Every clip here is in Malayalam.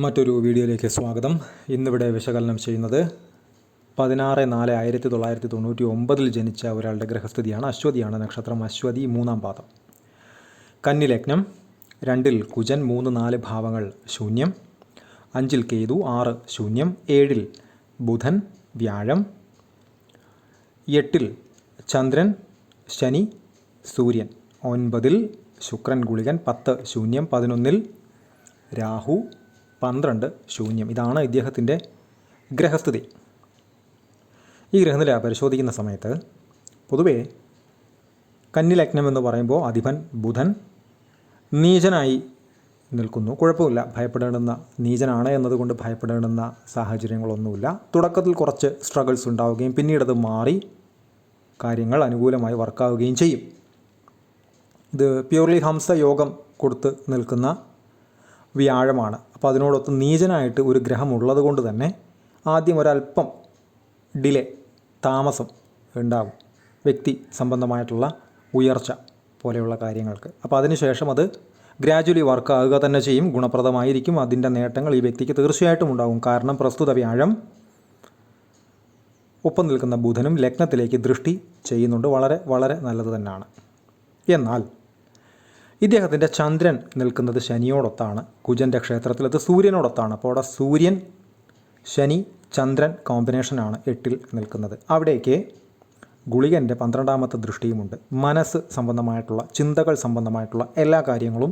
മറ്റൊരു വീഡിയോയിലേക്ക് സ്വാഗതം. ഇന്നിവിടെ വിശകലനം ചെയ്യുന്നത് 16/4/1999 ജനിച്ച ഒരാളുടെ ഗ്രഹസ്ഥിതിയാണ്. അശ്വതിയാണ് നക്ഷത്രം. അശ്വതി 3-ാം പാദം. കന്നി ലഗ്നം. 2-ൽ കുജൻ. 3-4 ഭാവങ്ങൾ ശൂന്യം. 5-ൽ കേതു. 6 ശൂന്യം. 7-ൽ ബുധൻ, വ്യാഴം. 8-ൽ ചന്ദ്രൻ, ശനി, സൂര്യൻ. 9-ൽ ശുക്രൻ, ഗുളികൻ. 10 ശൂന്യം. 11-ൽ രാഹു. 12 ശൂന്യം. ഇതാണ് ഇദ്ദേഹത്തിൻ്റെ ഗ്രഹസ്ഥിതി. ഈ ഗ്രഹനില പരിശോധിക്കുന്ന സമയത്ത് പൊതുവേ കന്നി ലഗ്നം എന്ന് പറയുമ്പോൾ അധിപൻ ബുധൻ നീചനായി നിൽക്കുന്നു. കുഴപ്പമില്ല, ഭയപ്പെടേണ്ടുന്ന നീചനാണ് എന്നതുകൊണ്ട് ഭയപ്പെടേണ്ടുന്ന സാഹചര്യങ്ങളൊന്നുമില്ല. തുടക്കത്തിൽ കുറച്ച് സ്ട്രഗിൾസ് ഉണ്ടാവുകയും പിന്നീടത് മാറി കാര്യങ്ങൾ അനുകൂലമായി വർക്കാവുകയും ചെയ്യും. ഇത് പ്യൂർലി ഹംസയോഗം കൊടുത്ത് നിൽക്കുന്ന വ്യാഴമാണ്. അപ്പോൾ അതിനോടൊത്ത് നീചനായിട്ട് ഒരു ഗ്രഹം ഉള്ളത് കൊണ്ട് തന്നെ ആദ്യം ഒരല്പം ഡിലേ, താമസം ഉണ്ടാകും വ്യക്തി സംബന്ധമായിട്ടുള്ള ഉയർച്ച പോലെയുള്ള കാര്യങ്ങൾക്ക്. അപ്പോൾ അതിനുശേഷം അത് ഗ്രാജുവലി വർക്കാവുക തന്നെ ചെയ്യും, ഗുണപ്രദമായിരിക്കും. അതിൻ്റെ നേട്ടങ്ങൾ ഈ വ്യക്തിക്ക് തീർച്ചയായിട്ടും ഉണ്ടാകും. കാരണം പ്രസ്തുത വ്യാഴം ഒപ്പം നിൽക്കുന്ന ബുധനും ലഗ്നത്തിലേക്ക് ദൃഷ്ടി ചെയ്യുന്നുണ്ട്. വളരെ വളരെ നല്ലത് തന്നെയാണ്. എന്നാൽ ഇദ്ദേഹത്തിൻ്റെ ചന്ദ്രൻ നിൽക്കുന്നത് ശനിയോടൊത്താണ്. കുജൻ്റെ ക്ഷേത്രത്തിൽ അത് സൂര്യനോടൊത്താണ്. അപ്പോൾ അവിടെ സൂര്യൻ, ശനി, ചന്ദ്രൻ കോമ്പിനേഷനാണ് 8-ൽ നിൽക്കുന്നത്. അവിടേക്ക് ഗുളികൻ്റെ 12-ാമത്തെ ദൃഷ്ടിയുമുണ്ട്. മനസ്സ് സംബന്ധമായിട്ടുള്ള, ചിന്തകൾ സംബന്ധമായിട്ടുള്ള എല്ലാ കാര്യങ്ങളും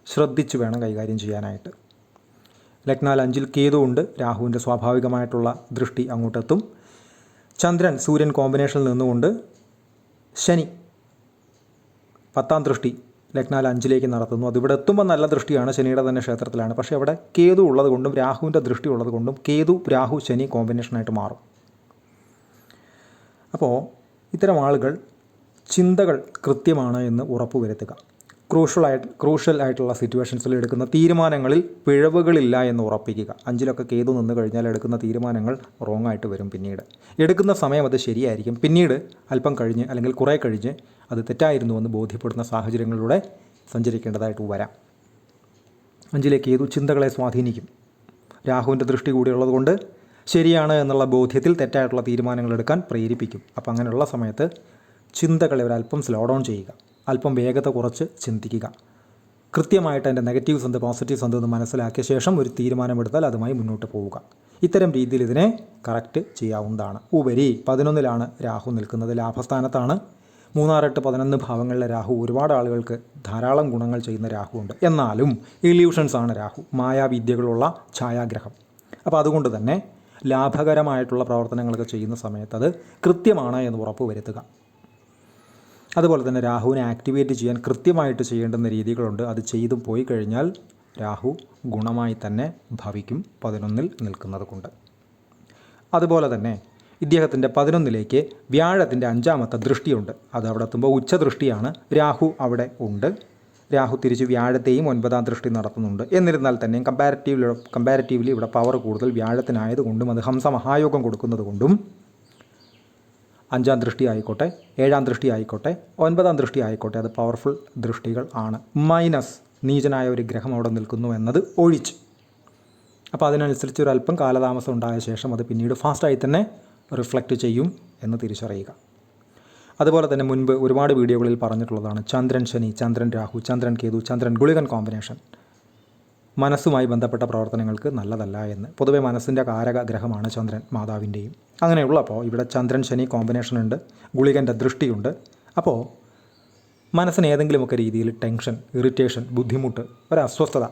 ശ്രദ്ധിച്ച് വേണം കൈകാര്യം ചെയ്യാനായിട്ട്. ലഗ്നാൽ 5-ൽ കേതു ഉണ്ട്. രാഹുവിൻ്റെ സ്വാഭാവികമായിട്ടുള്ള ദൃഷ്ടി അങ്ങോട്ടെത്തും. ചന്ദ്രൻ സൂര്യൻ കോമ്പിനേഷനിൽ നിന്നുകൊണ്ട് ശനി 10-ാം ദൃഷ്ടി ലഗ്നാൽ 5-ലേക്ക് നടത്തുന്നു. അതിവിടെ എത്തുമ്പോൾ നല്ല ദൃഷ്ടിയാണ്, ശനിയുടെ തന്നെ ക്ഷേത്രത്തിലാണ്. പക്ഷേ അവിടെ കേതു ഉള്ളത് കൊണ്ടും രാഹുവിൻ്റെ ദൃഷ്ടി ഉള്ളത് കൊണ്ടും കേതു രാഹു ശനി കോമ്പിനേഷനായിട്ട് മാറും. അപ്പോൾ ഇത്തരം ആളുകൾ ചിന്തകൾ കൃത്യമാണ് എന്ന് ഉറപ്പുവരുത്തുക. ക്രൂഷ്യൽ ആയിട്ടുള്ള സിറ്റുവേഷൻസിൽ എടുക്കുന്ന തീരുമാനങ്ങളിൽ പിഴവുകളില്ല എന്ന് ഉറപ്പിക്കുക. 5-ലൊക്കെ കേതു നിന്ന് കഴിഞ്ഞാൽ എടുക്കുന്ന തീരുമാനങ്ങൾ റോങ് ആയിട്ട് വരും. പിന്നീട് എടുക്കുന്ന സമയം അത് ശരിയായിരിക്കും, പിന്നീട് അല്പം കഴിഞ്ഞ് അല്ലെങ്കിൽ കുറേ കഴിഞ്ഞ് അത് തെറ്റായിരുന്നുവെന്ന് ബോധ്യപ്പെടുന്ന സാഹചര്യങ്ങളിലൂടെ സഞ്ചരിക്കേണ്ടതായിട്ട് വരാം. 5-ലെ കേതു ചിന്തകളെ സ്വാധീനിക്കും. രാഹുവിൻ്റെ ദൃഷ്ടി കൂടിയുള്ളത് കൊണ്ട് ശരിയാണ് എന്നുള്ള ബോധ്യത്തിൽ തെറ്റായിട്ടുള്ള തീരുമാനങ്ങൾ എടുക്കാൻ പ്രേരിപ്പിക്കും. അപ്പോൾ അങ്ങനെയുള്ള സമയത്ത് ചിന്തകളെ ഒരല്പം സ്ലോ ഡൗൺ ചെയ്യുക, അല്പം വേഗത കുറച്ച് ചിന്തിക്കുക. കൃത്യമായിട്ട് അതിൻ്റെ നെഗറ്റീവ്സ് എന്ത്, പോസിറ്റീവ്സ് എന്തെന്ന് മനസ്സിലാക്കിയ ശേഷം ഒരു തീരുമാനമെടുത്താൽ അതുമായി മുന്നോട്ട് പോവുക. ഇത്തരം രീതിയിൽ ഇതിനെ കറക്റ്റ് ചെയ്യാവുന്നതാണ്. ഉപരി 11-ലാണ് രാഹു നിൽക്കുന്നത്, ലാഭസ്ഥാനത്താണ്. 3, 6, 8, 11 ഭാവങ്ങളിലെ രാഹു ഒരുപാട് ആളുകൾക്ക് ധാരാളം ഗുണങ്ങൾ ചെയ്യുന്ന രാഹുവുണ്ട്. എന്നാലും ഇല്യൂഷൻസാണ് രാഹു, മായാവിദ്യകളുള്ള ഛായാഗ്രഹം. അപ്പോൾ അതുകൊണ്ട് തന്നെ ലാഭകരമായിട്ടുള്ള പ്രവർത്തനങ്ങളൊക്കെ ചെയ്യുന്ന സമയത്ത് അത് കൃത്യമാണ് എന്ന് ഉറപ്പ് വരുത്തുക. അതുപോലെ തന്നെ രാഹുവിനെ ആക്ടിവേറ്റ് ചെയ്യാൻ കൃത്യമായിട്ട് ചെയ്യേണ്ടുന്ന രീതികളുണ്ട്. അത് ചെയ്തു പോയി കഴിഞ്ഞാൽ രാഹു ഗുണമായി തന്നെ ഭവിക്കും 11-ൽ നിൽക്കുന്നത് കൊണ്ട്. അതുപോലെ തന്നെ ഇദ്ദേഹത്തിൻ്റെ 11-ലേക്ക് വ്യാഴത്തിൻ്റെ 5-ാമത്തെ ദൃഷ്ടിയുണ്ട്. അത് അവിടെ എത്തുമ്പോൾ ഉച്ചദൃഷ്ടിയാണ്. രാഹു അവിടെ ഉണ്ട്. രാഹു തിരിച്ച് വ്യാഴത്തെയും 9-ാം ദൃഷ്ടി നടത്തുന്നുണ്ട്. എന്നിരുന്നാൽ തന്നെയും കമ്പാരിറ്റീവ്ലി ഇവിടെ പവർ കൂടുതൽ വ്യാഴത്തിനായതുകൊണ്ടും അത് ഹംസമഹായോഗം കൊടുക്കുന്നത് കൊണ്ടും 5-ാം ദൃഷ്ടി ആയിക്കോട്ടെ, 7-ാം ദൃഷ്ടി ആയിക്കോട്ടെ, 9-ാം ദൃഷ്ടി ആയിക്കോട്ടെ, അത് പവർഫുൾ ദൃഷ്ടികൾ ആണ്. മൈനസ് നീചനായ ഒരു ഗ്രഹം അവിടെ നിൽക്കുന്നു എന്നത് ഒഴിച്ച്. അപ്പോൾ അതിനനുസരിച്ച് ഒരു അല്പം കാലതാമസം ഉണ്ടായ ശേഷം അത് പിന്നീട് ഫാസ്റ്റായി തന്നെ റിഫ്ലക്റ്റ് ചെയ്യും എന്ന് തിരിച്ചറിയുക. അതുപോലെ തന്നെ മുൻപ് ഒരുപാട് വീഡിയോകളിൽ പറഞ്ഞിട്ടുള്ളതാണ് ചന്ദ്രൻ ശനി, ചന്ദ്രൻ രാഹു, ചന്ദ്രൻ കേതു, ചന്ദ്രൻ ഗുളികൻ കോമ്പിനേഷൻ മനസ്സുമായി ബന്ധപ്പെട്ട പ്രവർത്തനങ്ങൾക്ക് നല്ലതല്ല എന്ന്. പൊതുവെ മനസ്സിൻ്റെ കാരക ഗ്രഹമാണ് ചന്ദ്രൻ, മാതാവിൻ്റെയും. അങ്ങനെയുള്ളപ്പോൾ ഇവിടെ ചന്ദ്രൻ ശനി കോമ്പിനേഷൻ ഉണ്ട്, ഗുളികൻ്റെ ദൃഷ്ടിയുണ്ട്. അപ്പോൾ മനസ്സിന് ഏതെങ്കിലുമൊക്കെ രീതിയിൽ ടെൻഷൻ, ഇറിറ്റേഷൻ, ബുദ്ധിമുട്ട്, ഒരസ്വസ്ഥത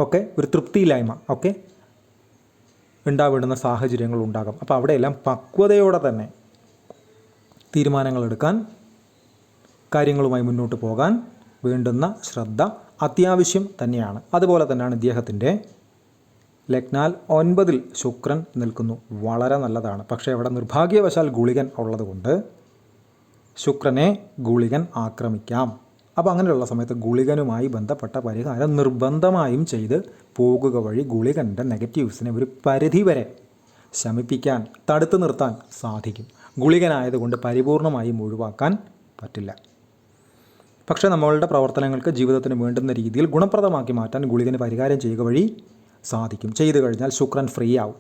ഒക്കെ, ഒരു തൃപ്തിയില്ലായ്മ ഒക്കെ ഉണ്ടാവിടുന്ന സാഹചര്യങ്ങൾ ഉണ്ടാകും. അപ്പോൾ അവിടെയെല്ലാം പക്വതയോടെ തന്നെ തീരുമാനങ്ങളെടുക്കാൻ, കാര്യങ്ങളുമായി മുന്നോട്ട് പോകാൻ വേണ്ടുന്ന ശ്രദ്ധ അത്യാവശ്യം തന്നെയാണ്. അതുപോലെ തന്നെയാണ് ഇദ്ദേഹത്തിൻ്റെ ലഗ്നാൽ 9-ൽ ശുക്രൻ നിൽക്കുന്നു. വളരെ നല്ലതാണ്. പക്ഷേ അവിടെ നിർഭാഗ്യവശാൽ ഗുളികൻ ഉള്ളതുകൊണ്ട് ശുക്രനെ ഗുളികൻ ആക്രമിക്കാം. അപ്പോൾ അങ്ങനെയുള്ള സമയത്ത് ഗുളികനുമായി ബന്ധപ്പെട്ട പരിഹാരം നിർബന്ധമായും ചെയ്ത് പോകുക വഴി ഗുളികൻ്റെ നെഗറ്റീവ്സിനെ ഒരു പരിധിവരെ ശമിപ്പിക്കാൻ, തടുത്തു നിർത്താൻ സാധിക്കും. ഗുളികനായതുകൊണ്ട് പരിപൂർണമായും ഒഴിവാക്കാൻ പറ്റില്ല. പക്ഷേ നമ്മളുടെ പ്രവർത്തനങ്ങൾക്ക് ജീവിതത്തിന് വേണ്ടുന്ന രീതിയിൽ ഗുണപ്രദമാക്കി മാറ്റാൻ ഗുളികന് പരിഹാരം ചെയ്യുക വഴി സാധിക്കും. ചെയ്തു കഴിഞ്ഞാൽ ശുക്രൻ ഫ്രീ ആവും.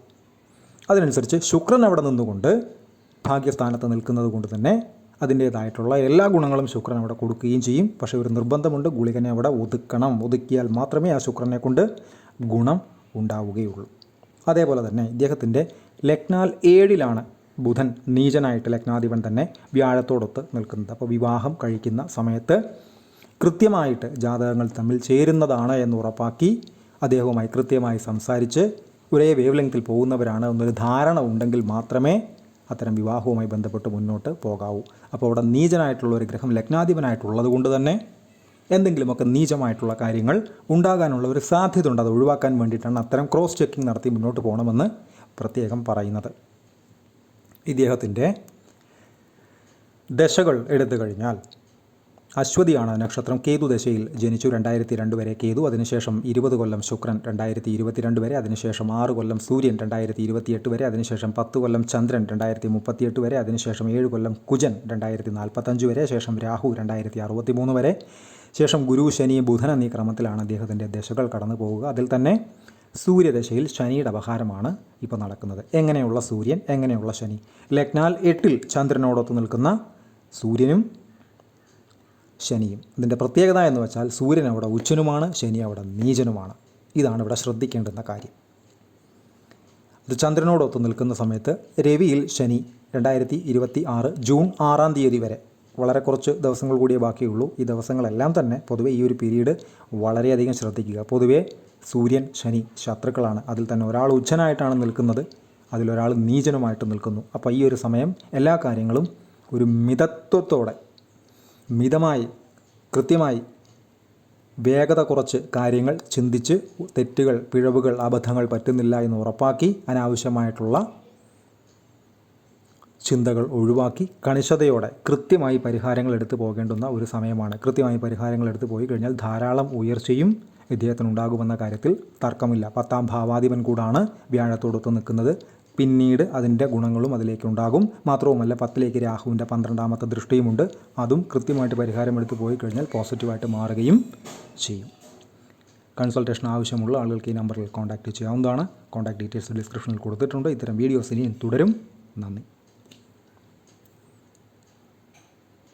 അതിനനുസരിച്ച് ശുക്രൻ അവിടെ നിന്നുകൊണ്ട് ഭാഗ്യസ്ഥാനത്ത് നിൽക്കുന്നത് കൊണ്ട് തന്നെ അതിൻ്റേതായിട്ടുള്ള എല്ലാ ഗുണങ്ങളും ശുക്രൻ അവിടെ കൊടുക്കുകയും ചെയ്യും. പക്ഷേ ഒരു നിർബന്ധമുണ്ട്, ഗുളികനെ അവിടെ ഒതുക്കണം. ഒതുക്കിയാൽ മാത്രമേ ആ ശുക്രനെ കൊണ്ട് ഗുണം ഉണ്ടാവുകയുള്ളൂ. അതേപോലെ തന്നെ ഇദ്ദേഹത്തിൻ്റെ ലഗ്നാൽ 7-ലാണ് ബുധൻ നീചനായിട്ട് ലഗ്നാധിപൻ തന്നെ വ്യാഴത്തോടൊത്ത് നിൽക്കുന്നത്. അപ്പോൾ വിവാഹം കഴിക്കുന്ന സമയത്ത് കൃത്യമായിട്ട് ജാതകങ്ങൾ തമ്മിൽ ചേരുന്നതാണ് എന്ന് ഉറപ്പാക്കി അദ്ദേഹവുമായി കൃത്യമായി സംസാരിച്ച് ഒരേ വേവ് ലെങ്ത്തിൽ പോകുന്നവരാണ് എന്നൊരു ധാരണ ഉണ്ടെങ്കിൽ മാത്രമേ അത്തരം വിവാഹവുമായി ബന്ധപ്പെട്ട് മുന്നോട്ട് പോകാവൂ. അപ്പോൾ അവിടെ നീചനായിട്ടുള്ള ഒരു ഗ്രഹം ലഗ്നാധിപനായിട്ടുള്ളത് കൊണ്ട് തന്നെ എന്തെങ്കിലുമൊക്കെ നീചമായിട്ടുള്ള കാര്യങ്ങൾ ഉണ്ടാകാനുള്ള ഒരു സാധ്യത ഉണ്ട്. അത് ഒഴിവാക്കാൻ വേണ്ടിയിട്ടാണ് അത്തരം ക്രോസ് ചെക്കിംഗ് നടത്തി മുന്നോട്ട് പോകണമെന്ന് പ്രത്യേകം പറയുന്നത്. ഇദ്ദേഹത്തിൻ്റെ ദശകൾ എടുത്തു കഴിഞ്ഞാൽ അശ്വതിയാണ് നക്ഷത്രം. കേതു ദശയിൽ ജനിച്ചു. 2002 വരെ കേതു, അതിനുശേഷം 20 കൊല്ലം ശുക്രൻ 2022 വരെ, അതിനുശേഷം 6 കൊല്ലം സൂര്യൻ 2028 വരെ, അതിനുശേഷം 10 കൊല്ലം ചന്ദ്രൻ 2038 വരെ, അതിനുശേഷം 7 കൊല്ലം കുജൻ 2045 വരെ, ശേഷം രാഹു 2063 വരെ, ശേഷം ഗുരു, ശനി, ബുധൻ എന്നീ ക്രമത്തിലാണ് അദ്ദേഹത്തിൻ്റെ ദശകൾ കടന്നു പോവുക. അതിൽ തന്നെ സൂര്യദശയിൽ ശനിയുടെ അപഹാരമാണ് ഇപ്പോൾ നടക്കുന്നത്. എങ്ങനെയുള്ള സൂര്യൻ, എങ്ങനെയുള്ള ശനി? ലഗ്നാൽ 8-ൽ ചന്ദ്രനോടൊത്ത് നിൽക്കുന്ന സൂര്യനും ശനിയും. ഇതിൻ്റെ പ്രത്യേകത എന്ന് വെച്ചാൽ സൂര്യൻ അവിടെ ഉച്ചനുമാണ്, ശനി അവിടെ നീചനുമാണ്. ഇതാണ് ഇവിടെ ശ്രദ്ധിക്കേണ്ടുന്ന കാര്യം. ഇത് ചന്ദ്രനോടൊത്ത് നിൽക്കുന്ന സമയത്ത് രവിയിൽ ശനി 2026 ജൂൺ 6-ാം തീയതി വരെ, വളരെ കുറച്ച് ദിവസങ്ങൾ കൂടിയേ ബാക്കിയുള്ളൂ. ഈ ദിവസങ്ങളെല്ലാം തന്നെ പൊതുവേ ഈ ഒരു പീരീഡ് വളരെയധികം ശ്രദ്ധിക്കുക. പൊതുവേ സൂര്യൻ, ശനി ശത്രുക്കളാണ്. അതിൽ തന്നെ ഒരാൾ ഉച്ചനായിട്ടാണ് നിൽക്കുന്നത്, അതിലൊരാൾ നീചനുമായിട്ട് നിൽക്കുന്നു. അപ്പോൾ ഈ ഒരു സമയം എല്ലാ കാര്യങ്ങളും ഒരു മിതത്വത്തോടെ, മിതമായി, കൃത്യമായി, വേഗത കുറച്ച് കാര്യങ്ങൾ ചിന്തിച്ച് തെറ്റുകൾ, പിഴവുകൾ, അബദ്ധങ്ങൾ പറ്റുന്നില്ല എന്ന് ഉറപ്പാക്കി അനാവശ്യമായിട്ടുള്ള ചിന്തകൾ ഒഴിവാക്കി കണിശതയോടെ കൃത്യമായി പരിഹാരങ്ങൾ എടുത്തു പോകേണ്ടുന്ന ഒരു സമയമാണ്. കൃത്യമായി പരിഹാരങ്ങൾ എടുത്തു പോയി കഴിഞ്ഞാൽ ധാരാളം ഉയർച്ചയും ഇദ്ദേഹത്തിനുണ്ടാകുമെന്ന കാര്യത്തിൽ തർക്കമില്ല. 10-ാം ഭാവാധിപൻ കൂടാണ് വ്യാഴത്തോടൊത്ത് നിൽക്കുന്നത്. പിന്നീട് അതിൻ്റെ ഗുണങ്ങളും അതിലേക്കുണ്ടാകും. മാത്രവുമല്ല 10ലേക്ക് രാഹുവിൻ്റെ 12ാമത്തെ ദൃഷ്ടിയുമുണ്ട്. അതും കൃത്യമായിട്ട് പരിഹാരം എടുത്തു പോയി കഴിഞ്ഞാൽ പോസിറ്റീവായിട്ട് മാറുകയും ചെയ്യും. കൺസൾട്ടേഷൻ ആവശ്യമുള്ള ആളുകൾക്ക് ഈ നമ്പറിൽ കോൺടാക്റ്റ് ചെയ്യാവുന്നതാണ്. കോൺടാക്ട് ഡീറ്റെയിൽസ് ഡിസ്ക്രിപ്ഷനിൽ കൊടുത്തിട്ടുണ്ട്. ഇത്തരം വീഡിയോസ് ഇനിയും തുടരും. നന്ദി.